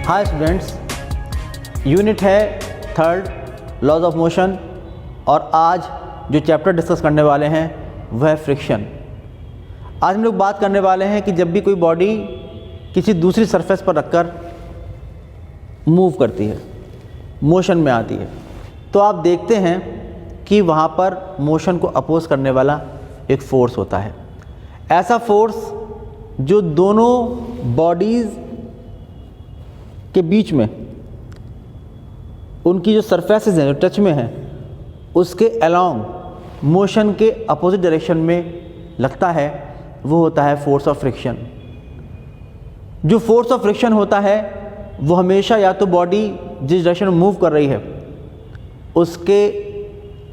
Hi students, unit है third laws of motion और आज जो चैप्टर डिस्कस करने वाले हैं वह है फ्रिक्शन। आज हम लोग बात करने वाले हैं कि जब भी कोई बॉडी किसी दूसरी सरफेस पर रखकर मूव करती है, मोशन में आती है, तो आप देखते हैं कि वहाँ पर मोशन को अपोज करने वाला एक फोर्स होता है। ऐसा फोर्स जो दोनों बॉडीज़ के बीच में उनकी जो सरफेसेस हैं, जो टच में हैं, उसके अलोंग मोशन के अपोजिट डायरेक्शन में लगता है, वो होता है फोर्स ऑफ फ्रिक्शन। जो फोर्स ऑफ फ्रिक्शन होता है वो हमेशा या तो बॉडी जिस डायरेक्शन में मूव कर रही है उसके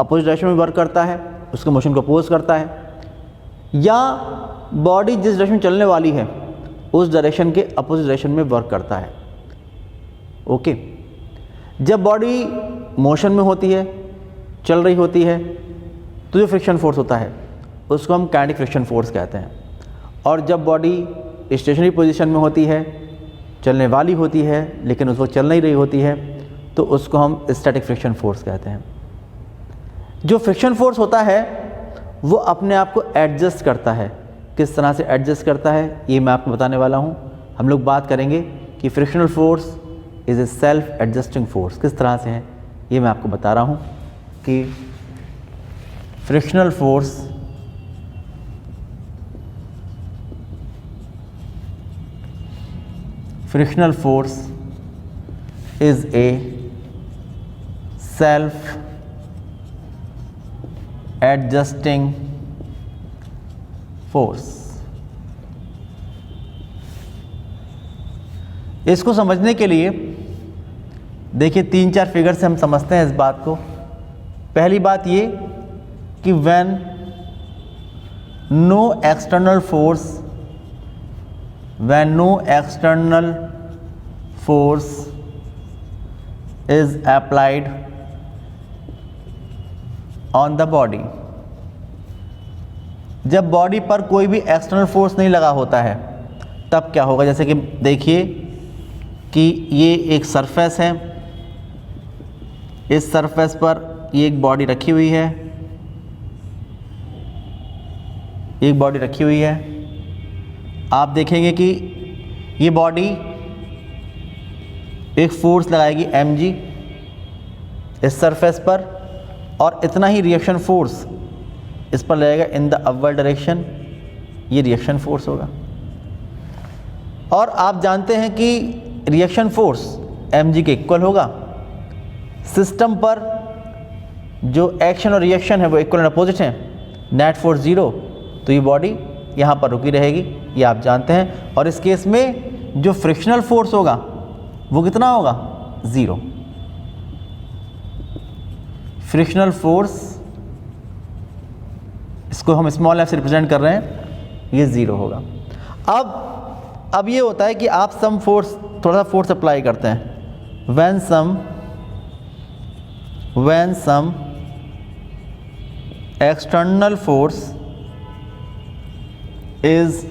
अपोजिट डायरेक्शन में वर्क करता है, उसके मोशन को अपोज करता है, या बॉडी जिस डायरेक्शन में चलने वाली है उस डायरेक्शन के अपोजिट डायरेक्शन में वर्क करता है। ओके, जब बॉडी मोशन में होती है, चल रही होती है, तो जो फ्रिक्शन फोर्स होता है उसको हम काइनेटिक फ्रिक्शन फोर्स कहते हैं। और जब बॉडी स्टेशनरी पोजीशन में होती है, चलने वाली होती है लेकिन उस वक्त चल नहीं रही होती है, तो उसको हम स्टैटिक फ्रिक्शन फोर्स कहते हैं। जो फ्रिक्शन फोर्स होता है वो अपने आप को एडजस्ट करता है। किस तरह से एडजस्ट करता है ये मैं आपको बताने वाला हूँ। हम लोग बात करेंगे कि frictional force is a self adjusting force. किस तरह से है ये मैं आपको बता रहा हूँ कि frictional force is a self adjusting force. इसको समझने के लिए देखिए 3-4 फिगर से हम समझते हैं इस बात को। पहली बात ये कि when no external force is applied on the body, जब बॉडी पर कोई भी एक्सटर्नल फोर्स नहीं लगा होता है तब क्या होगा। जैसे कि देखिए कि ये एक सरफेस है, इस सरफेस पर ये एक बॉडी रखी हुई है, एक बॉडी रखी हुई है। आप देखेंगे कि ये बॉडी एक फोर्स लगाएगी mg इस सरफेस पर, और इतना ही रिएक्शन फोर्स इस पर लगेगा इन द अपवर्ड डायरेक्शन, ये रिएक्शन फोर्स होगा। और आप जानते हैं कि रिएक्शन फोर्स mg के इक्वल होगा। सिस्टम पर जो एक्शन और रिएक्शन है वो इक्वल एंड अपोजिट हैं, नेट फोर्स 0, तो ये बॉडी यहाँ पर रुकी रहेगी, ये आप जानते हैं। और इस केस में जो फ्रिक्शनल फोर्स होगा वो कितना होगा, 0। फ्रिक्शनल फोर्स, इसको हम स्मॉल f से रिप्रेजेंट कर रहे हैं, ये 0 होगा। अब ये होता है कि आप सम फोर्स, थोड़ा सा फोर्स अप्लाई करते हैं। When some external force is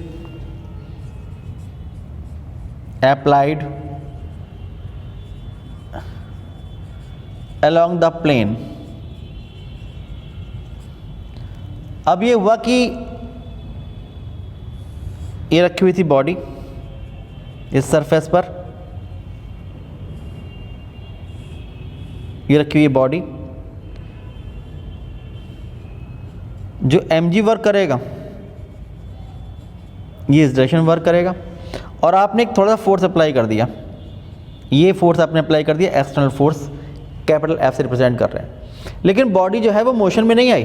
applied along the plane। अब ये हुआ कि ये रखी हुई थी बॉडी इस सरफेस पर, ये रखी हुई बॉडी, जो mg वर्क करेगा ये इस डायरेक्शन वर्क करेगा, और आपने एक थोड़ा सा फोर्स अप्लाई कर दिया, ये फोर्स आपने अप्लाई कर दिया, एक्सटर्नल फोर्स कैपिटल F से रिप्रेजेंट कर रहे हैं। लेकिन बॉडी जो है वो मोशन में नहीं आई,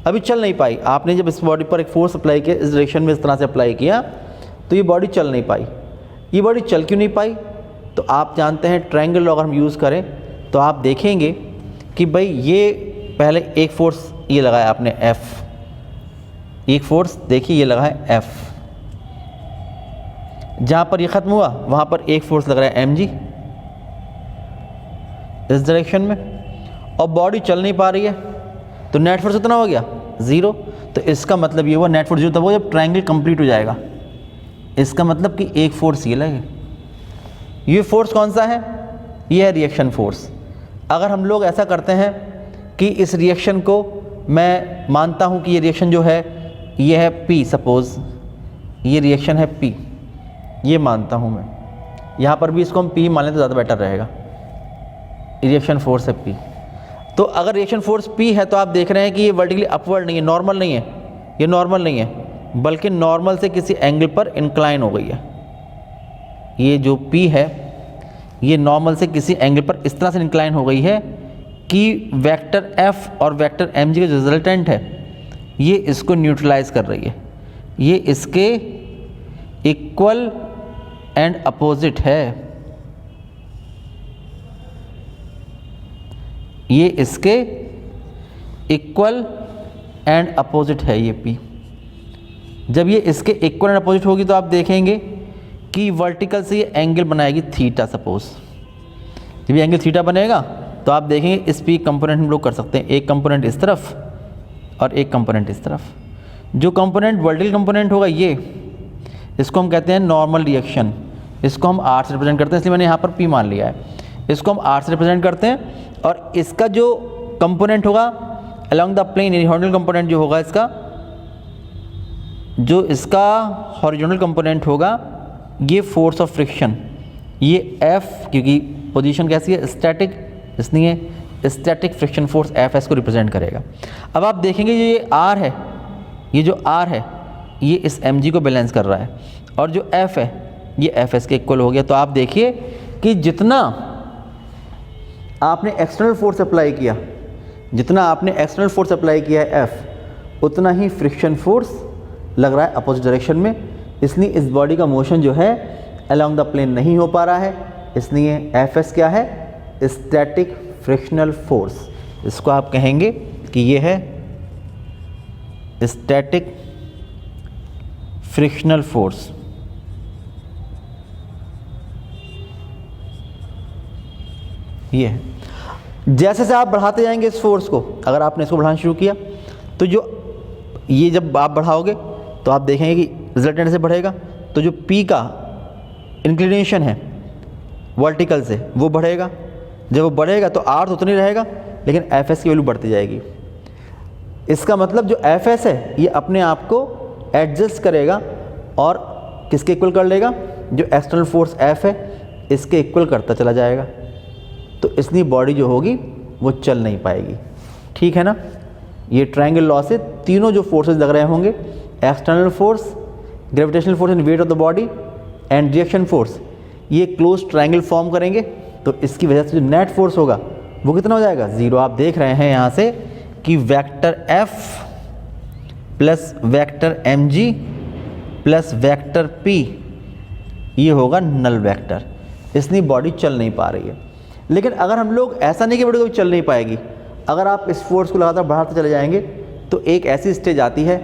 अभी चल नहीं पाई। आपने जब इस बॉडी पर एक फोर्स अप्लाई किया, इस डायरेक्शन में इस तरह से अप्लाई किया, तो ये बॉडी चल नहीं पाई। ये बॉडी चल क्यों नहीं पाई, तो आप जानते हैं ट्रायंगल लॉ अगर हम यूज़ करें तो आप देखेंगे कि भाई ये पहले एक फोर्स ये लगाया आपने F, एक फोर्स देखिए ये लगा है F, जहाँ पर ये ख़त्म हुआ वहाँ पर एक फोर्स लग रहा है mg इस डायरेक्शन में, और बॉडी चल नहीं पा रही है, तो नेट फोर्स कितना हो गया, 0। तो इसका मतलब ये हुआ नेट फोर्स 0 तब वो जब ट्रायंगल कंप्लीट हो जाएगा। इसका मतलब कि एक फोर्स ये लगे, ये फोर्स कौन सा है? ये है रिएक्शन फोर्स। अगर हम लोग ऐसा करते हैं कि इस रिएक्शन को मैं मानता हूँ कि ये रिएक्शन जो है ये है P, सपोज़ ये रिएक्शन है P, ये मानता हूँ मैं, यहाँ पर भी इसको हम P मान लें तो ज़्यादा बेटर रहेगा। रिएक्शन फोर्स है P। तो अगर रिएक्शन फोर्स P है तो आप देख रहे हैं कि ये वर्टिकली अपवर्ड नहीं है, नॉर्मल नहीं है, ये नॉर्मल नहीं है, बल्कि नॉर्मल से किसी एंगल पर इंक्लाइन हो गई है। ये जो P है ये नॉर्मल से किसी एंगल पर इस तरह से इंक्लाइन हो गई है कि वेक्टर F और वेक्टर mg का जो रिजल्टेंट है ये इसको न्यूट्रलाइज कर रही है। ये इसके इक्वल एंड अपोजिट है, ये इसके इक्वल एंड अपोजिट है ये P। जब ये इसके इक्वल एंड अपोजिट होगी तो आप देखेंगे कि वर्टिकल से ये एंगल बनाएगी थीटा। सपोज जब ये एंगल थीटा बनेगा तो आप देखेंगे इस P कंपोनेंट हम लोग कर सकते हैं, एक कंपोनेंट इस तरफ और एक कंपोनेंट इस तरफ। जो कंपोनेंट वर्टिकल कंपोनेंट होगा ये, इसको हम कहते हैं नॉर्मल रिएक्शन, इसको हम R से रिप्रेजेंट करते हैं, इसलिए मैंने यहाँ पर P मान लिया है। इसको हम R से रिप्रेजेंट करते हैं और इसका जो कंपोनेंट होगा along the plane, horizontal component जो होगा इसका, जो इसका हॉरिजॉन्टल कंपोनेंट होगा ये फोर्स ऑफ फ्रिक्शन, ये F, क्योंकि पोजीशन कैसी है स्टैटिक, इसलिए स्टैटिक फ्रिक्शन फोर्स Fs को रिप्रेजेंट करेगा। अब आप देखेंगे ये R है, ये जो R है ये इस mg को बैलेंस कर रहा है और जो F है ये Fs के इक्वल हो गया। तो आप देखिए कि जितना आपने एक्सटर्नल फोर्स अप्लाई किया, जितना आपने एक्सटर्नल फोर्स अप्लाई किया है F, उतना ही फ्रिक्शन फोर्स लग रहा है अपोजिट डायरेक्शन में, इसलिए इस बॉडी का मोशन जो है अलोंग द प्लेन नहीं हो पा रहा है, इसलिए Fs क्या है? Static frictional force. इसको आप कहेंगे कि ये है स्टैटिक फ्रिक्शनल फोर्स। ये है। जैसे जैसे आप बढ़ाते जाएंगे इस फोर्स को, अगर आपने इसको बढ़ाना शुरू किया तो जो ये जब आप बढ़ाओगे तो आप देखेंगे कि रिजल्टेंट से बढ़ेगा, तो जो P का इंक्लिनेशन है वर्टिकल से वो बढ़ेगा। जब वो बढ़ेगा तो R तो उतना ही रहेगा, लेकिन Fs की वैल्यू बढ़ती जाएगी। इसका मतलब जो Fs है ये अपने आप को एडजस्ट करेगा और किसके इक्वल कर लेगा? जो एक्सटर्नल फोर्स F है इसके इक्वल करता चला जाएगा। तो इसलिए बॉडी जो होगी वो चल नहीं पाएगी। ठीक है ना? ये ट्रायंगल लॉ से तीनों जो फोर्सेस लग रहे होंगे, external force, gravitational force and weight of the body and reaction force, ये क्लोज ट्रायंगल फॉर्म करेंगे। तो इसकी वजह से जो नेट फोर्स होगा वो कितना हो जाएगा? 0। आप देख रहे हैं यहाँ से कि vector F plus vector mg plus vector P ये होगा नल वेक्टर, इसलिए बॉडी चल नहीं पा रही है। लेकिन अगर हम लोग ऐसा नहीं कि बॉडी कभी चल नहीं पाएगी, अगर आप इस फोर्स को लगातार बढ़ाते चले जाएंगे तो एक ऐसी स्टेज आती है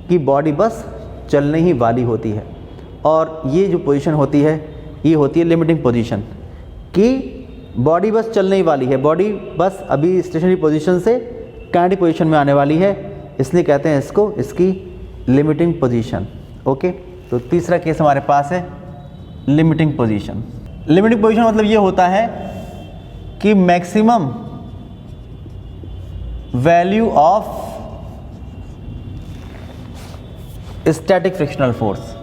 कि बॉडी बस चलने ही वाली होती है। और ये जो पोजीशन होती है ये होती है लिमिटिंग पोजीशन, कि बॉडी बस चलने ही वाली है, बॉडी बस अभी स्टेशनरी पोजीशन से काइनेटिक पोजीशन में आने वाली है, इसलिए कहते हैं इसको इसकी लिमिटिंग पोजीशन। ओके, तो तीसरा केस हमारे पास है लिमिटिंग पोजीशन। लिमिटिंग पोजीशन मतलब ये होता है कि maximum value of static frictional force.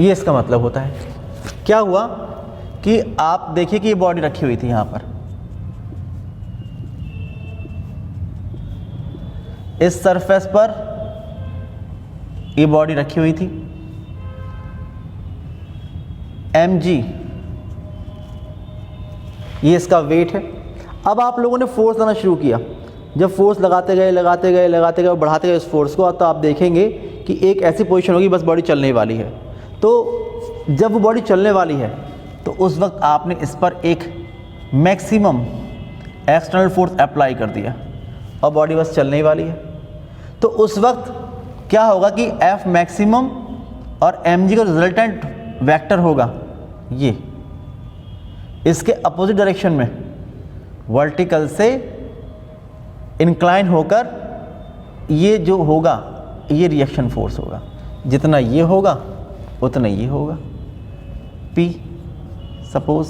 ये इसका मतलब होता है। क्या हुआ कि आप देखिए कि ये बॉडी रखी हुई थी यहाँ पर, इस सरफेस पर ये बॉडी रखी हुई थी, mg ये इसका वेट है। अब आप लोगों ने फोर्स लगाना शुरू किया, जब फोर्स लगाते गए बढ़ाते गए इस फोर्स को, तो आप देखेंगे कि एक ऐसी पोजीशन होगी बस बॉडी चलने वाली है। तो जब वो बॉडी चलने वाली है तो उस वक्त आपने इस पर एक मैक्सिमम एक्सटर्नल फोर्स अप्लाई कर दिया और बॉडी बस चलने वाली है। तो उस वक्त क्या होगा कि F मैक्सिमम और mg का रिजल्टेंट वेक्टर होगा ये, इसके अपोजिट डायरेक्शन में वर्टिकल से इंक्लाइन होकर ये जो होगा ये रिएक्शन फोर्स होगा, जितना ये होगा उतना ये होगा P सपोज।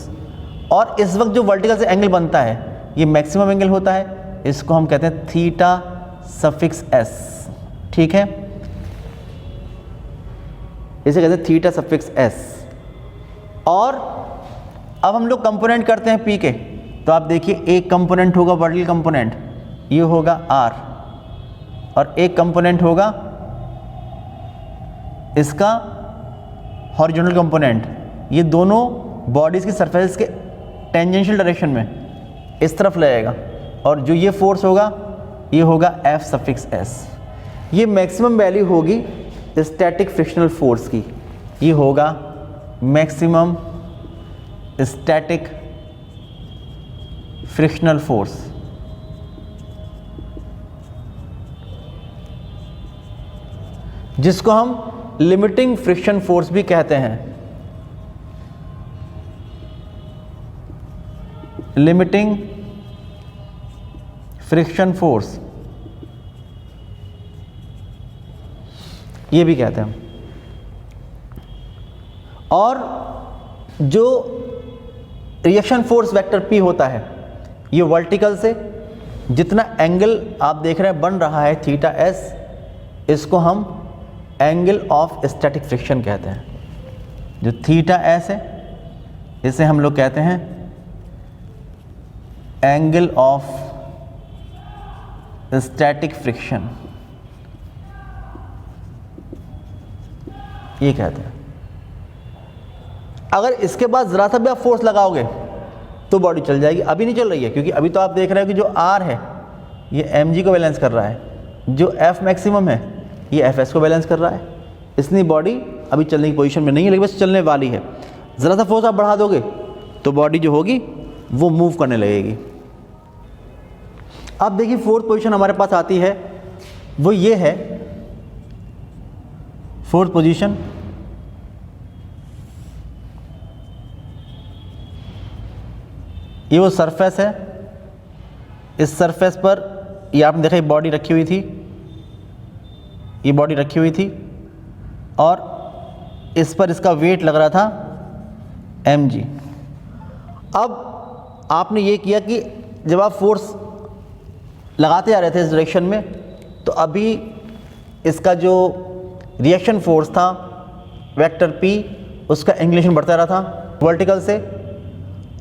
और इस वक्त जो वर्टिकल से एंगल बनता है ये मैक्सिमम एंगल होता है, इसको हम कहते हैं थीटा सफिक्स s, ठीक है, इसे कहते हैं थीटा सफिक्स s। और अब हम लोग कंपोनेंट करते हैं P के, तो आप देखिए एक कंपोनेंट होगा वर्टिकल कंपोनेंट, ये होगा R, और एक कंपोनेंट होगा इसका हॉरिजॉन्टल कंपोनेंट, ये दोनों बॉडीज की सरफेस के टेंजेंशियल डायरेक्शन में इस तरफ लगेगा, और जो ये फोर्स होगा ये होगा F सफिक्स s। ये मैक्सिमम वैल्यू होगी स्टैटिक फ्रिक्शनल फोर्स की, ये होगा मैक्सिमम स्टैटिक फ्रिक्शनल फोर्स। जिसको हम लिमिटिंग फ्रिक्शन फोर्स भी कहते हैं, लिमिटिंग फ्रिक्शन फोर्स ये भी कहते हैं। और जो रिएक्शन फोर्स वेक्टर P होता है ये वर्टिकल से जितना एंगल आप देख रहे हैं बन रहा है थीटा s, इसको हम एंगल ऑफ स्टैटिक फ्रिक्शन कहते हैं। जो थीटा s है इसे हम लोग कहते हैं एंगल ऑफ स्टैटिक फ्रिक्शन, ये कहते हैं। अगर इसके बाद ज़रा सा भी आप फोर्स लगाओगे तो बॉडी चल जाएगी, अभी नहीं चल रही है क्योंकि अभी तो आप देख रहे हो कि जो R है ये mg को बैलेंस कर रहा है, जो F मैक्सिमम है ये Fs को बैलेंस कर रहा है, इसलिए बॉडी अभी चलने की पोजीशन में नहीं है, लेकिन बस चलने वाली है। ज़रा सा फोर्स आप बढ़ा दोगे तो बॉडी जो होगी वो मूव करने लगेगी। अब देखिए फोर्थ पोजीशन हमारे पास आती है, वो ये है फोर्थ पोजीशन। ये वो सरफेस है, इस सरफेस पर ये आपने देखा ये बॉडी रखी हुई थी, ये बॉडी रखी हुई थी और इस पर इसका वेट लग रहा था mg। अब आपने ये किया कि जब आप फोर्स लगाते जा रहे थे इस डायरेक्शन में, तो अभी इसका जो रिएक्शन फोर्स था वेक्टर P उसका इंक्लिनेशन बढ़ता रहा था वर्टिकल से,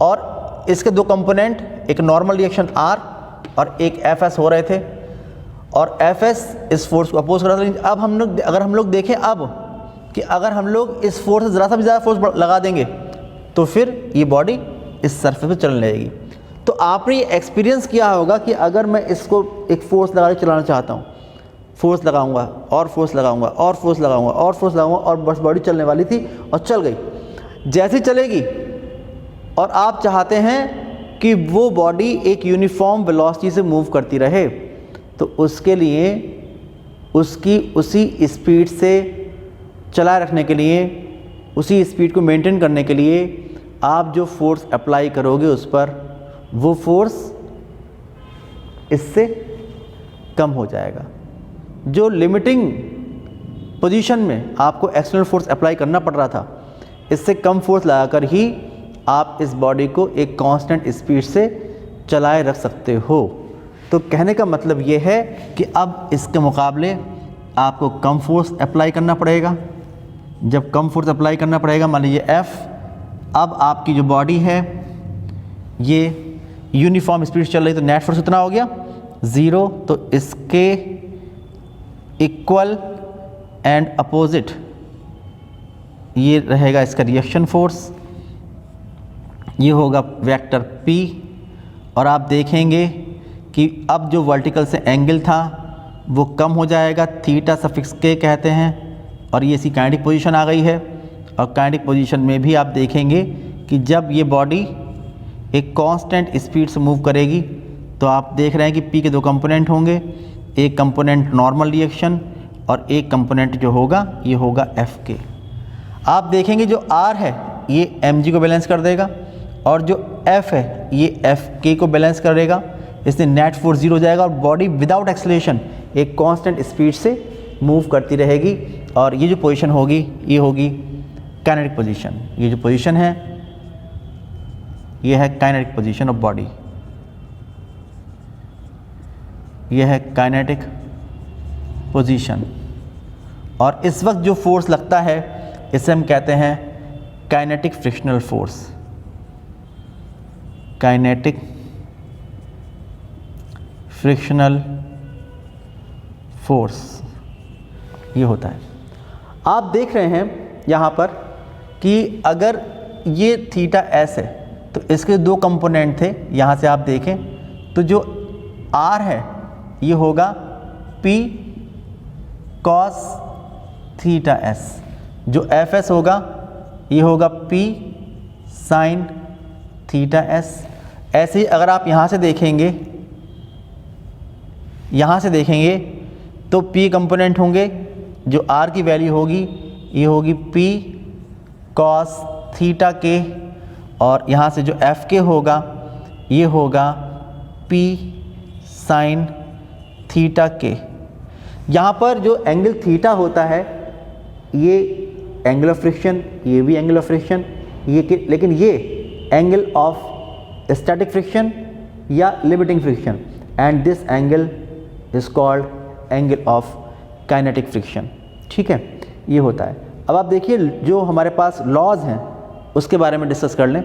और इसके दो कंपोनेंट एक नॉर्मल रिएक्शन R और एक Fs हो रहे थे, और Fs इस फोर्स को अपोज कर रहा था। अब अगर हम लोग देखें अब कि अगर हम लोग इस फोर्स से ज़रा सा भी ज़्यादा फोर्स लगा देंगे तो फिर ये बॉडी इस सरफेस पे चलने लगेगी। तो आपने ये एक्सपीरियंस किया होगा कि अगर मैं इसको एक फोर्स लगा के चलाना चाहता हूँ, फोर्स लगाऊंगा और फोर्स लगाऊंगा और फोर्स लगाऊंगा और फोर्स लगाऊंगा और बस बॉडी चलने वाली थी और चल गई। जैसे चलेगी और आप चाहते हैं कि वो बॉडी एक यूनिफॉर्म वेलोसिटी से मूव करती रहे, तो उसके लिए उसकी उसी स्पीड से चलाए रखने के लिए, उसी स्पीड को मेंटेन करने के लिए आप जो फोर्स अप्लाई करोगे उस पर वो फोर्स इससे कम हो जाएगा। जो लिमिटिंग पोजीशन में आपको एक्सटर्नल फोर्स अप्लाई करना पड़ रहा था, इससे कम फोर्स लगाकर ही आप इस बॉडी को एक कांस्टेंट स्पीड से चलाए रख सकते हो। तो कहने का मतलब ये है कि अब इसके मुकाबले आपको कम फोर्स अप्लाई करना पड़ेगा। जब कम फोर्स अप्लाई करना पड़ेगा, मान लीजिए F, अब आपकी जो बॉडी है ये यूनिफॉर्म स्पीड चल रही, तो नेट फोर्स कितना हो गया 0, तो इसके इक्वल एंड अपोजिट ये रहेगा इसका रिएक्शन फोर्स, ये होगा वेक्टर P। और आप देखेंगे कि अब जो वर्टिकल से एंगल था वो कम हो जाएगा, थीटा सफिक्स k कहते हैं, और ये इसकी काइनेटिक पोजीशन आ गई है। और काइनेटिक पोजीशन में भी आप देखेंगे कि जब ये बॉडी एक कांस्टेंट स्पीड से मूव करेगी तो आप देख रहे हैं कि P के दो कंपोनेंट होंगे, एक कंपोनेंट नॉर्मल रिएक्शन और एक कंपोनेंट जो होगा ये होगा Fk। आप देखेंगे जो R है ये mg को बैलेंस कर देगा और जो F है ये Fk को बैलेंस करेगा। इसलिए नेट फोर्स 0 हो जाएगा और बॉडी विदाउट एक्सेलरेशन एक कांस्टेंट स्पीड से मूव करती रहेगी। और ये जो पोजीशन होगी ये होगी काइनेटिक पोजीशन। ये जो पोजीशन है ये है काइनेटिक पोजीशन ऑफ बॉडी, ये है काइनेटिक पोजीशन। और इस वक्त जो फोर्स लगता है इसे हम कहते हैं kinetic frictional force. Kinetic frictional force ये होता है। आप देख रहे हैं यहाँ पर कि अगर ये थीटा एस है तो इसके दो कंपोनेंट थे। यहाँ से आप देखें तो जो आर है ये होगा पी कॉस थीटा एस, जो एफ एस होगा ये होगा पी साइन थीटा एस। ऐसे ही अगर आप यहाँ से देखेंगे, यहाँ से देखेंगे तो P कंपोनेंट होंगे, जो R की वैल्यू होगी ये होगी P कॉस थीटा के, और यहाँ से जो F के होगा ये होगा P साइन थीटा के। यहाँ पर जो एंगल थीटा होता है ये एंगल ऑफ फ्रिक्शन, ये भी एंगल ऑफ फ्रिक्शन, लेकिन ये एंगल ऑफ स्टैटिक फ्रिक्शन या limiting friction, and this angle is called angle of kinetic friction. ठीक है, ये होता है। अब आप देखिए जो हमारे पास लॉज हैं उसके बारे में डिस्कस कर लें।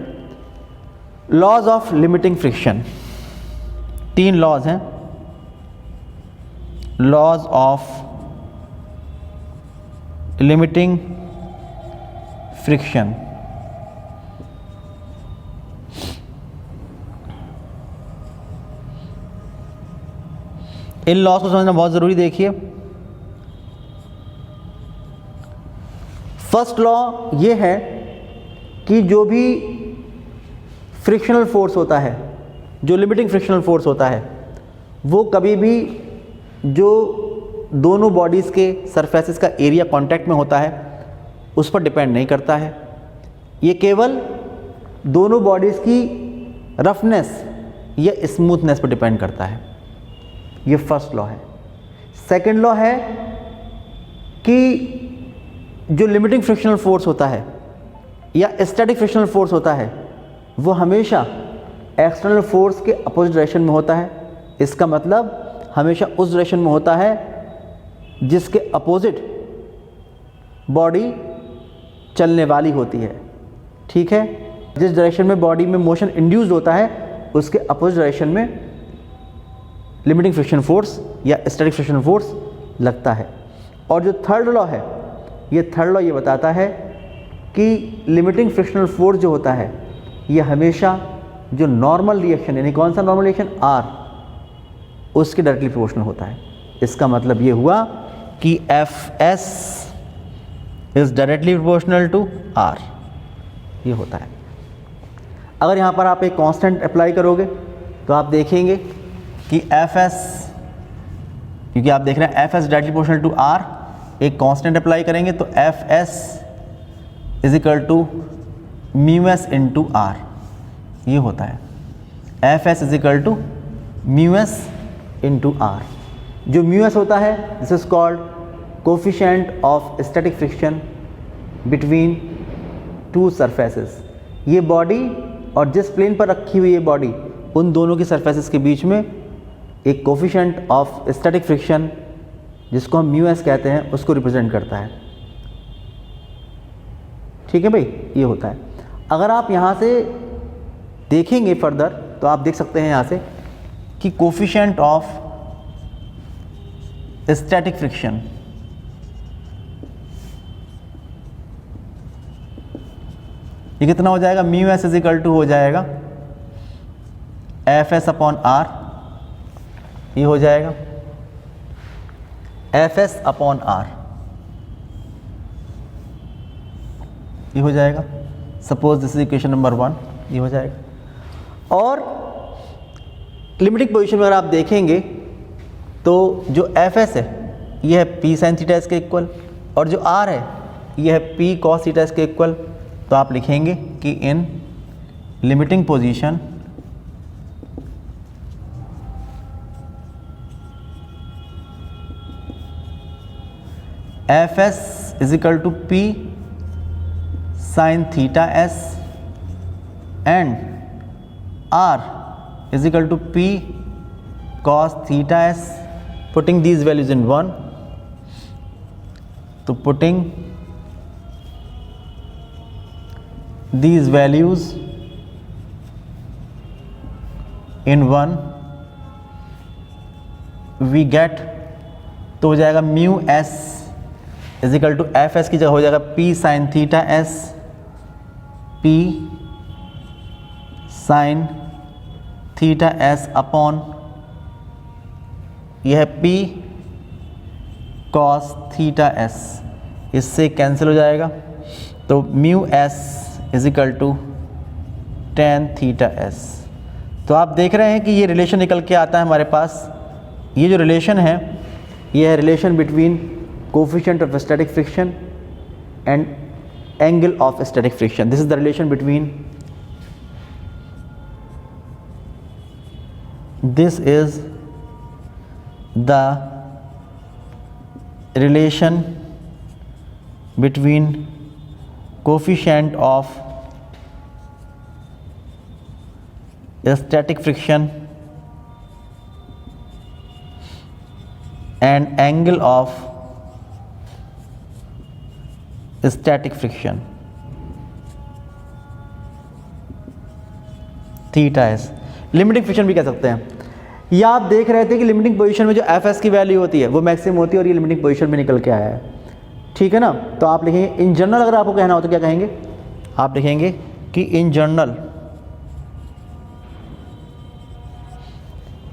Laws of limiting friction, 3 laws हैं। लॉज ऑफ लिमिटिंग फ्रिक्शन, इन लॉज को समझना बहुत ज़रूरी। देखिए फर्स्ट लॉ ये है कि जो भी फ्रिक्शनल फोर्स होता है, जो लिमिटिंग फ्रिक्शनल फोर्स होता है, वो कभी भी जो दोनों बॉडीज़ के सरफेसेस का एरिया कांटेक्ट में होता है उस पर डिपेंड नहीं करता है। ये केवल दोनों बॉडीज़ की रफनेस या स्मूथनेस पर डिपेंड करता है। ये फर्स्ट लॉ है। सेकंड लॉ है कि जो लिमिटिंग फ्रिक्शनल फोर्स होता है या स्टैटिक फ्रिक्शनल फोर्स होता है वो हमेशा एक्सटर्नल फोर्स के अपोजिट डायरेक्शन में होता है। इसका मतलब हमेशा उस डायरेक्शन में होता है जिसके अपोजिट बॉडी चलने वाली होती है। ठीक है, जिस डायरेक्शन में बॉडी में मोशन इंड्यूस्ड होता है उसके अपोजिट डायरेक्शन में लिमिटिंग फ्रिक्शन फोर्स या स्टैटिक फ्रिक्शन फोर्स लगता है। और जो थर्ड लॉ है, ये थर्ड लॉ ये बताता है कि लिमिटिंग फ्रिक्शनल फोर्स जो होता है ये हमेशा जो नॉर्मल रिएक्शन, यानी कौन सा नॉर्मल रिएक्शन, आर, उसके डायरेक्टली प्रोपोर्शनल होता है। इसका मतलब ये हुआ कि F S is directly proportional to R, ये होता है। अगर यहाँ पर आप एक कांस्टेंट अप्लाई करोगे तो आप देखेंगे कि एफ एस, क्योंकि आप देख रहे हैं F S directly proportional to R, एक कांस्टेंट अप्लाई करेंगे तो F S is equal to mu S into R, ये होता है। F S is equal to mu S into R. जो म्यू एस होता है this is called coefficient of static friction between two surfaces. ये body और जिस plane पर रखी हुई है बॉडी, उन दोनों की सरफेसेस के बीच में एक कोफिशिएंट ऑफ स्टैटिक फ्रिक्शन जिसको हम म्यू एस कहते हैं उसको रिप्रेजेंट करता है। ठीक है भाई, ये होता है। अगर आप यहाँ से देखेंगे फर्दर तो आप देख सकते हैं यहाँ से कि कोफिशिएंट ऑफ स्टैटिक फ्रिक्शन, ये कितना हो जाएगा, mu S is equal to हो जाएगा एफ एस अपॉन आर, ये हो जाएगा एफ एस अपॉन आर, ये हो जाएगा। Suppose this is equation number 1, ये हो जाएगा। और लिमिटिंग पोजीशन में अगर आप देखेंगे तो जो एफ एस है ये है पी साइन थीटा एस के इक्वल, और जो आर है ये है पी कॉस थीटा एस के इक्वल। तो आप लिखेंगे कि in limiting position F S is equal to P sine theta S and R is equal to P cos theta S, putting these values in one, तो putting these values in one we get, तो हो जाएगा mu S is equal to F S की जगह हो जाएगा P sine theta S, P sine theta S upon यह P cos theta S, इससे कैंसिल हो जाएगा, तो mu S is equal to tan theta S. तो आप देख रहे हैं कि ये रिलेशन निकल के आता है हमारे पास। ये जो रिलेशन है ये है relation between coefficient of static friction and angle of static friction. This is the relation between, this is the relation between coefficient of static friction and angle of static friction theta S. Limiting friction भी कह सकते हैं। या आप देख रहे थे कि लिमिटिंग पोजीशन में जो एफ एस की वैल्यू होती है वो मैक्सिमम होती है और ये लिमिटिंग पोजीशन में निकल के आया है, ठीक है ना। तो आप लिखेंगे इन जनरल, अगर आपको कहना हो तो क्या कहेंगे, आप लिखेंगे कि इन जनरल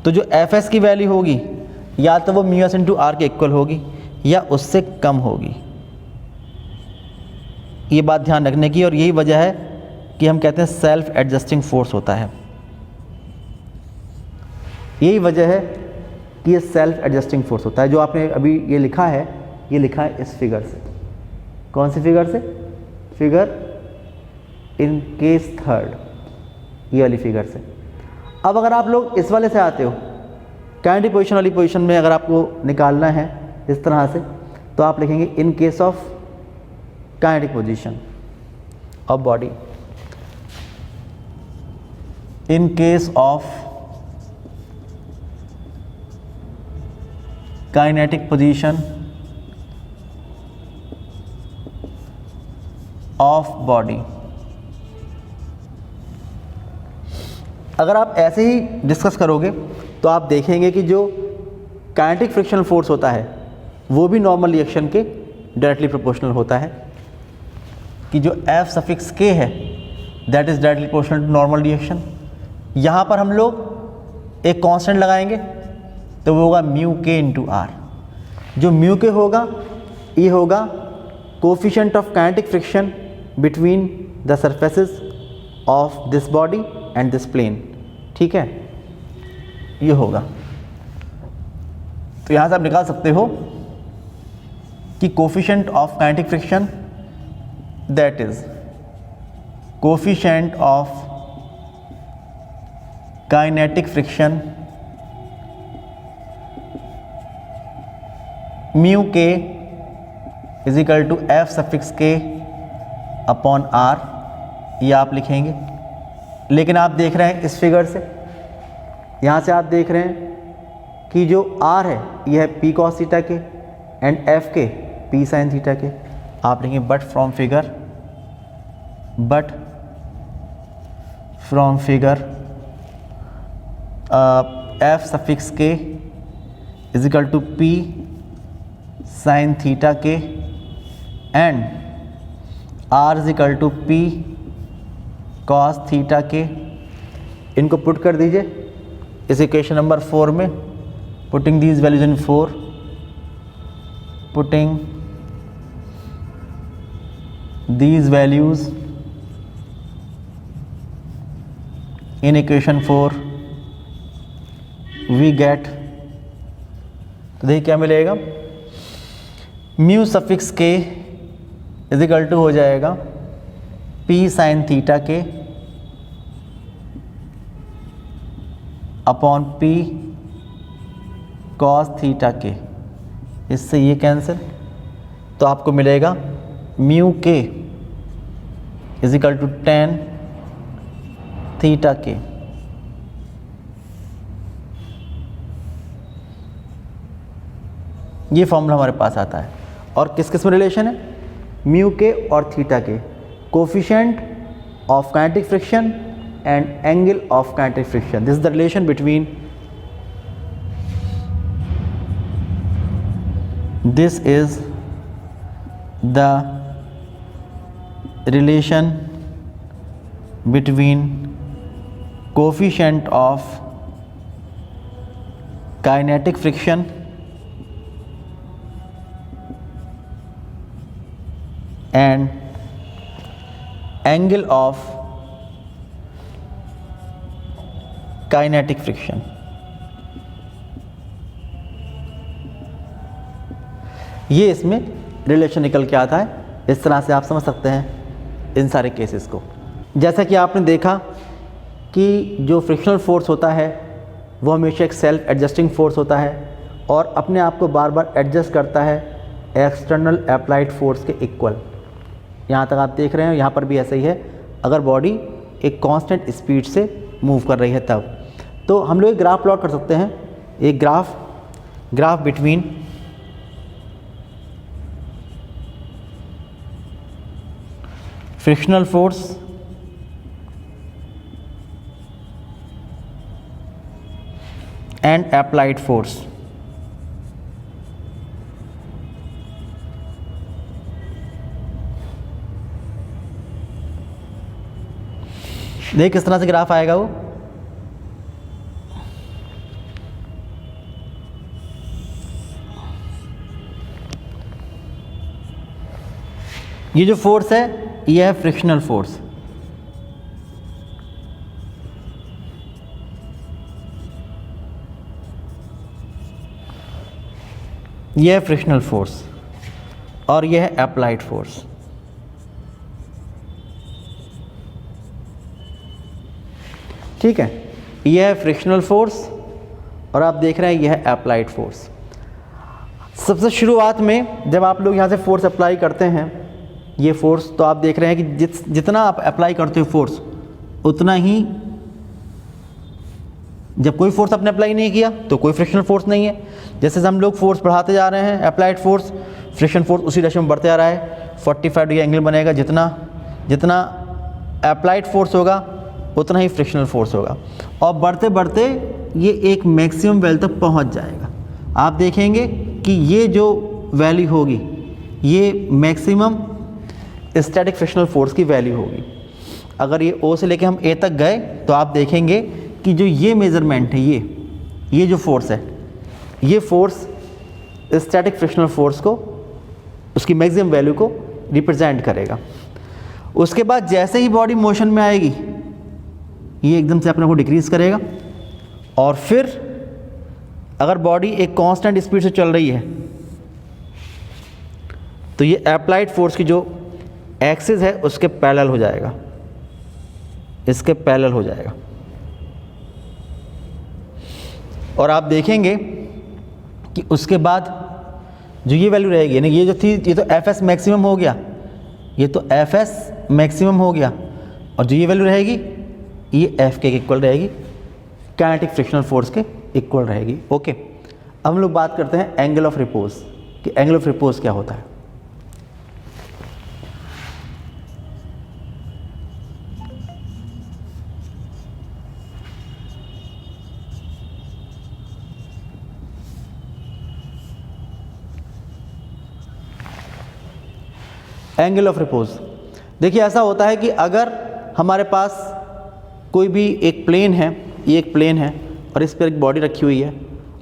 तो जो एफ एस की वैल्यू होगी या तो वो म्यू एस इंटू आर के इक्वल होगी या उससे कम होगी। ये बात ध्यान रखने की, और यही वजह है कि हम कहते हैं सेल्फ एडजस्टिंग फोर्स होता है। यही वजह है कि ये सेल्फ एडजस्टिंग फोर्स होता है। जो आपने अभी ये लिखा है, ये लिखा है इस फिगर से। कौन सी फिगर से? फिगर इन केस थर्ड, ये वाली फिगर से। अब अगर आप लोग इस वाले से आते हो, काइनेटिक पोजीशन वाली पोजीशन में अगर आपको निकालना है इस तरह से, तो आप लिखेंगे in case of kinetic position of body, in case of kinetic position of body. अगर आप ऐसे ही डिस्कस करोगे तो आप देखेंगे कि जो काइनेटिक फ्रिक्शनल फोर्स होता है वो भी नॉर्मल रिएक्शन के डायरेक्टली प्रोपोर्शनल होता है, कि जो एफ सफिक्स के है that is directly proportional to normal reaction. यहाँ पर हम लोग एक कांस्टेंट लगाएंगे तो वो होगा म्यू के इंटू आर। जो म्यू के होगा ये होगा coefficient of kinetic friction between the surfaces of this body and this plane, ठीक है, ये होगा। तो यहाँ से आप निकाल सकते हो कि coefficient of kinetic friction that is coefficient of kinetic friction mu के is equal to F suffix K upon R, ये आप लिखेंगे। लेकिन आप देख रहे हैं इस फिगर से, यहाँ से आप देख रहे हैं कि जो आर है यह है P cos theta K and F K P sine theta K. आप लिखेंगे but from figure F suffix K is equal to P sine theta K and R is equal to P cos theta K. इनको put कर दीजिए इस equation number 4 में, putting these values in 4, putting these values in equation 4 we get, तो देखिए क्या मिलेगा, mu suffix K is equal to हो जाएगा P sine theta K upon P cos theta K. इससे ये कैंसिल, तो आपको मिलेगा म्यू के is equal to tan theta के। ये फॉर्मूला हमारे पास आता है। और किस किस में रिलेशन है? म्यू के और थीटा के, coefficient of kinetic friction and angle of kinetic friction. This is the relation between this is the relation between coefficient of kinetic friction and angle of kinetic friction। ये इसमें relation निकल के आता है। इस तरह से आप समझ सकते हैं इन सारे केसेस को। जैसा कि आपने देखा कि जो फ्रिक्शनल फोर्स होता है वो हमेशा एक सेल्फ एडजस्टिंग फोर्स होता है और अपने आप को बार बार एडजस्ट करता है एक्सटर्नल अप्लाइड फोर्स के इक्वल। यहाँ तक आप देख रहे हैं, यहाँ पर भी ऐसा ही है। अगर बॉडी एक कांस्टेंट स्पीड से मूव कर रही है तब तो हम लोग एक ग्राफ प्लॉट कर सकते हैं। एक graph between frictional force and applied force. देखिए किस तरह से ग्राफ आएगा वो। ये जो फोर्स है ये है फ्रिक्शनल फोर्स। ये है फ्रिक्शनल फोर्स और ये है अप्लाइड फोर्स। ठीक है, ये है फ्रिक्शनल फोर्स और आप देख रहे हैं ये है अप्लाइड फोर्स। सबसे शुरुआत में जब आप लोग यहाँ से फोर्स अप्लाई करते हैं, ये फोर्स तो आप देख रहे हैं कि जितना आप अप्लाई करते हो फोर्स उतना ही, जब कोई फोर्स आपने अप्लाई नहीं किया तो कोई फ्रिक्शनल फोर्स नहीं है। जैसे हम लोग फोर्स बढ़ाते जा रहे हैं अप्लाइड फोर्स, फ्रिक्शन फोर्स उसी रेशो में बढ़ते जा रहा है। 45 डिग्री एंगल बनेगा। जितना अप्लाइड फोर्स होगा उतना ही फ्रिक्शनल फोर्स होगा और बढ़ते बढ़ते ये एक मैक्सिमम वैल्यू तक पहुंच जाएगा। आप देखेंगे कि ये जो वैल्यू होगी ये मैक्सिमम स्टैटिक फ्रिक्शनल फोर्स की वैल्यू होगी। अगर ये O से लेके हम A तक गए तो आप देखेंगे कि जो ये मेज़रमेंट है, ये जो फोर्स है, ये फोर्स स्टैटिक फ्रिक्शनल फोर्स को, उसकी मैक्सिमम वैल्यू को रिप्रेजेंट करेगा। उसके बाद जैसे ही बॉडी मोशन में आएगी ये एकदम से अपने को डिक्रीज़ करेगा और फिर अगर बॉडी एक कांस्टेंट स्पीड से चल रही है तो ये अप्लाइड फोर्स की जो एक्सिस है उसके पैरेलल हो जाएगा, इसके पैरेलल हो जाएगा। और आप देखेंगे कि उसके बाद जो ये वैल्यू रहेगी, यानी ये जो थी ये तो Fs मैक्सिमम हो गया, ये तो Fs मैक्सिमम हो गया और जो ये वैल्यू रहेगी ये F के इक्वल रहेगी, काइनेटिक फ्रिक्शनल फोर्स के इक्वल रहेगी। ओके, अब हम लोग बात करते हैं एंगल ऑफ रिपोज कि एंगल ऑफ रिपोज क्या होता है। एंगल ऑफ रिपोज, देखिए ऐसा होता है कि अगर हमारे पास कोई भी एक प्लेन है, ये एक प्लेन है और इस पर एक बॉडी रखी हुई है,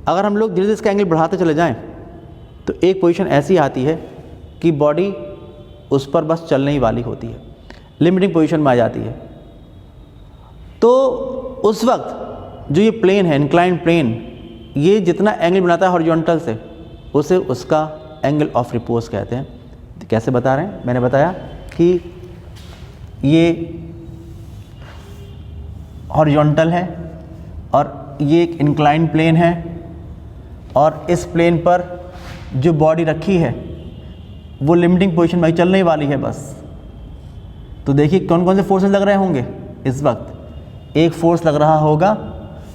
अगर हम लोग धीरे धीरे इसका एंगल बढ़ाते चले जाएं तो एक पोजीशन ऐसी आती है कि बॉडी उस पर बस चलने ही वाली होती है, लिमिटिंग पोजीशन में आ जाती है। तो उस वक्त जो ये प्लेन है, इंक्लाइंड प्लेन, ये जितना एंगल बनाता है हॉरिजॉन्टल से उसे उसका एंगल ऑफ रिपोज कहते हैं। तो कैसे बता रहे हैं, मैंने बताया कि ये हॉरिजॉन्टल है और ये एक इंक्लाइन प्लेन है और इस प्लेन पर जो बॉडी रखी है वो लिमिटिंग पोजीशन में चलने ही वाली है बस। तो देखिए कौन कौन से फोर्सेस लग रहे होंगे इस वक्त। एक फोर्स लग रहा होगा,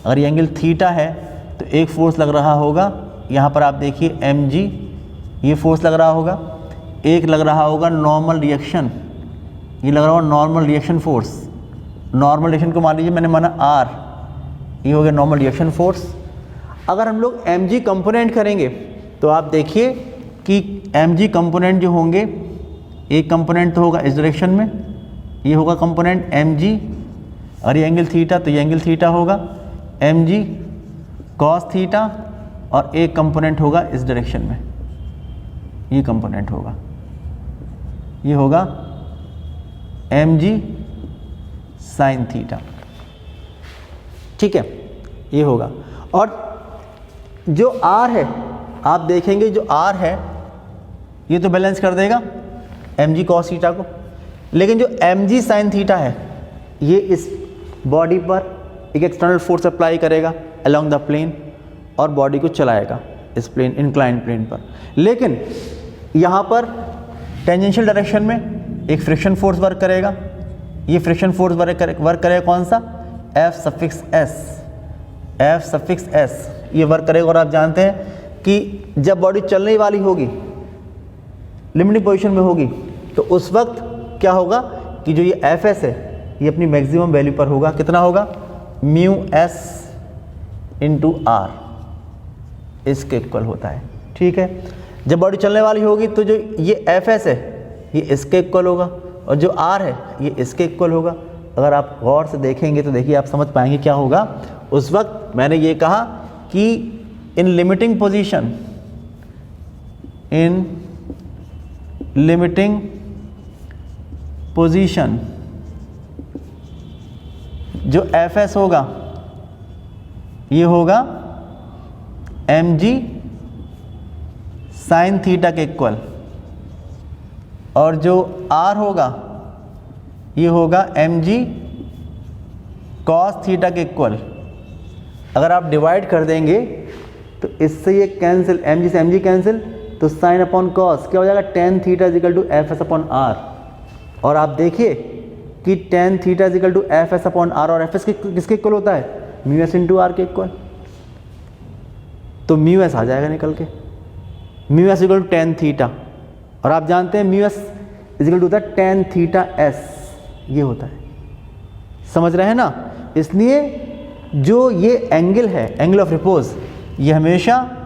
अगर ये एंगल थीटा है तो एक फोर्स लग रहा होगा यहाँ पर, आप देखिए mg, ये फोर्स लग रहा होगा। एक लग रहा होगा नॉर्मल रिएक्शन, ये लग रहा होगा normal reaction force. Normal reaction को मान लीजिए मैंने माना r, ये हो गया नॉर्मल रिएक्शन फोर्स। अगर हम लोग mg कंपोनेंट करेंगे तो आप देखिए कि mg कंपोनेंट जो होंगे, एक कंपोनेंट तो होगा इस डायरेक्शन में, ये होगा कंपोनेंट mg, और ये एंगल थीटा तो ये एंगल थीटा होगा mg cos थीटा, और एक कंपोनेंट होगा इस डायरेक्शन में, ये कंपोनेंट होगा, ये होगा mg sin थीटा। ठीक है, ये होगा। और जो r है, आप देखेंगे जो r है ये तो बैलेंस कर देगा mg cos थीटा को, लेकिन जो mg sin थीटा है ये इस बॉडी पर एक एक्सटर्नल फोर्स अप्लाई करेगा अलोंग द प्लेन और बॉडी को चलाएगा इस प्लेन, इंक्लाइंड प्लेन पर। लेकिन यहाँ पर टेंजेंशियल डायरेक्शन में एक फ्रिक्शन फोर्स वर्क करेगा। ये फ्रिक्शन फोर्स वर्क करेगा कौन सा, F सफिक्स S, ये वर्क करेगा। और आप जानते हैं कि जब बॉडी चलने वाली होगी, लिमिटिंग पोजीशन में होगी, तो उस वक्त क्या होगा कि जो ये Fs है ये अपनी मैक्सिमम वैल्यू पर होगा। कितना होगा, म्यू S इंटू R, इसके इक्वल होता है। ठीक है, जब बॉडी चलने वाली होगी तो जो ये Fs है ये इसके इक्वल होगा, और जो R है ये इसके इक्वल होगा। अगर आप गौर से देखेंगे तो देखिए आप समझ पाएंगे क्या होगा। उस वक्त मैंने ये कहा कि इन लिमिटिंग पोजीशन जो Fs होगा ये होगा mg sin थीटा के इक्वल, और जो r होगा ये होगा mg cos थीटा के इक्वल। अगर आप डिवाइड कर देंगे तो इससे ये कैंसिल, mg से mg कैंसिल, तो sin अपॉन cos क्या हो जाएगा, tan theta is equal to fs upon r। और आप देखिए कि tan theta is equal to fs upon r, और fs किसके इक्वल होता है, म्यू s इंटू r के इक्वल। तो म्यू s आ जाएगा निकल के, mu s is equal to tan theta, और आप जानते हैं म्यू s इजिकल टू होता है tan थीटा s, ये होता है। समझ रहे हैं ना। इसलिए जो ये एंगल है, एंगल ऑफ रिपोज, ये हमेशा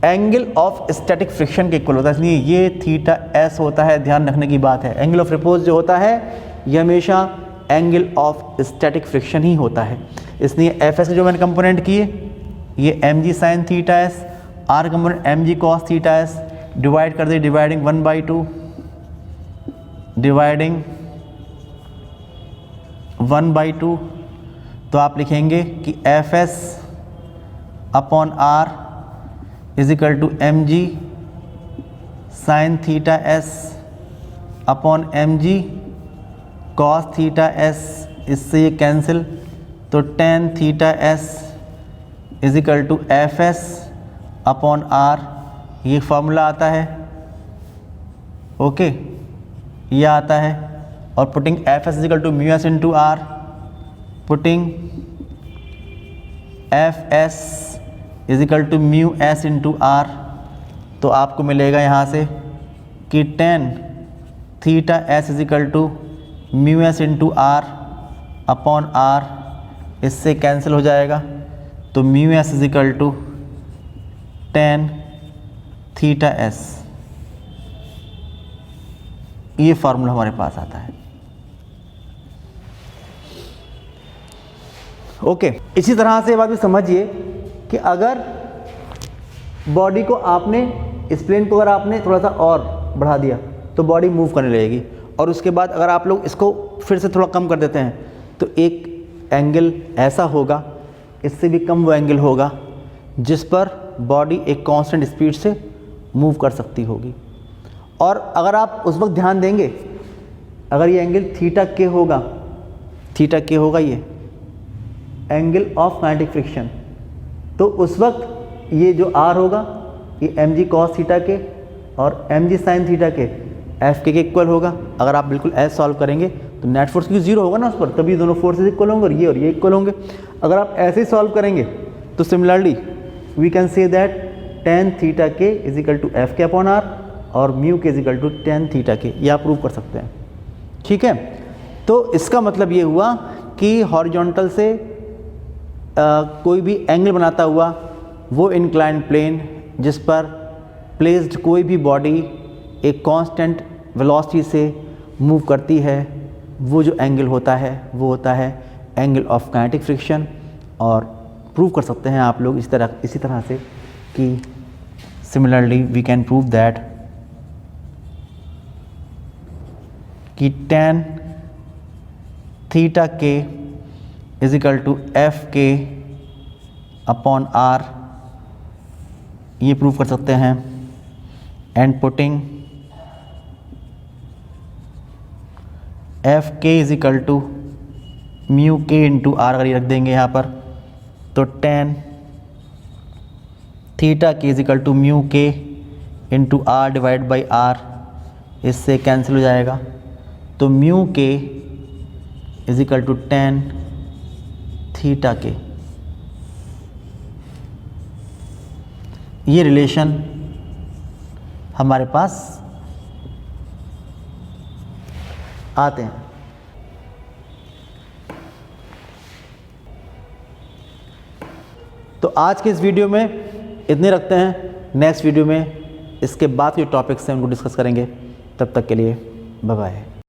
एंगल ऑफ स्टैटिक फ्रिक्शन के इक्वल होता है। इसलिए ये थीटा s होता है, ध्यान रखने की बात है। एंगल ऑफ रिपोज जो होता है ये हमेशा एंगल ऑफ स्टैटिक फ्रिक्शन ही होता है। इसलिए Fs जो मैंने कंपोनेंट किए, ये mg sin theta s, r component mg cos theta s, divide कर दे, डिवाइडिंग 1/2, डिवाइडिंग 1/2, तो आप लिखेंगे कि Fs upon r is equal to mg sin theta s upon mg cos theta s, इससे ये कैंसिल, तो tan theta s is equal to Fs upon r, ये formula आता है। ओके, ये आता है। और putting Fs is equal to mu s into r, putting Fs is equal to mu s into r, तो आपको मिलेगा यहाँ से कि tan theta s is equal to mu s into r upon r, इससे कैंसिल हो जाएगा, तो mu s is equal to tan theta s, ये फार्मूला हमारे पास आता है। ओके, इसी तरह से बात भी समझिए कि अगर बॉडी को आपने, इस प्लेन को अगर आपने थोड़ा सा और बढ़ा दिया तो बॉडी मूव करने लगेगी, और उसके बाद अगर आप लोग इसको फिर से थोड़ा कम कर देते हैं तो एक एंगल ऐसा होगा, इससे भी कम वो एंगल होगा जिस पर बॉडी एक कांस्टेंट स्पीड से मूव कर सकती होगी। और अगर आप उस वक्त ध्यान देंगे, अगर ये एंगल थीटा के होगा, थीटा के होगा ये एंगल ऑफ काइनेटिक फ्रिक्शन, तो उस वक्त ये जो r होगा ये mg cos थीटा के और mg sin थीटा के एफ के इक्वल होगा। अगर आप बिल्कुल ऐसे सॉल्व करेंगे तो नेट फोर्स क्योंकि जीरो होगा ना उस पर, तभी दोनों फोर्सेज इक्वल होंगे और ये इक्वल होंगे। अगर आप ऐसे ही सॉल्व करेंगे तो similarly we can say that tan theta के इज इक्वल टू एफ के अपॉन आर और म्यू के is equal to tan theta के, ये आप प्रूव कर सकते हैं। ठीक है, तो इसका मतलब ये हुआ कि हॉरिजॉन्टल से कोई भी एंगल बनाता हुआ वो इंक्लाइंड प्लेन जिस पर प्लेस्ड कोई भी बॉडी एक कांस्टेंट वेलोसिटी से मूव करती है, वो जो एंगल होता है वो होता है एंगल ऑफ काइनेटिक फ्रिक्शन। और प्रूव कर सकते हैं आप लोग इसी तरह से कि similarly we can prove that कि tan थीटा के इज इक्वल टू एफ के अपॉन आर, ये प्रूव कर सकते हैं। And putting F k is equal to mu k into R, अगर ये रख देंगे यहाँ पर तो tan थीटा के is equal to mu k into R divide by are, इससे कैंसिल हो जाएगा। तो म्यू के is equal to tan theta के, ये रिलेशन हमारे पास आते हैं। तो आज के इस वीडियो में इतने रखते हैं। नेक्स्ट वीडियो में इसके बाद के टॉपिक्स हैं उनको डिस्कस करेंगे। तब तक के लिए बाय बाय।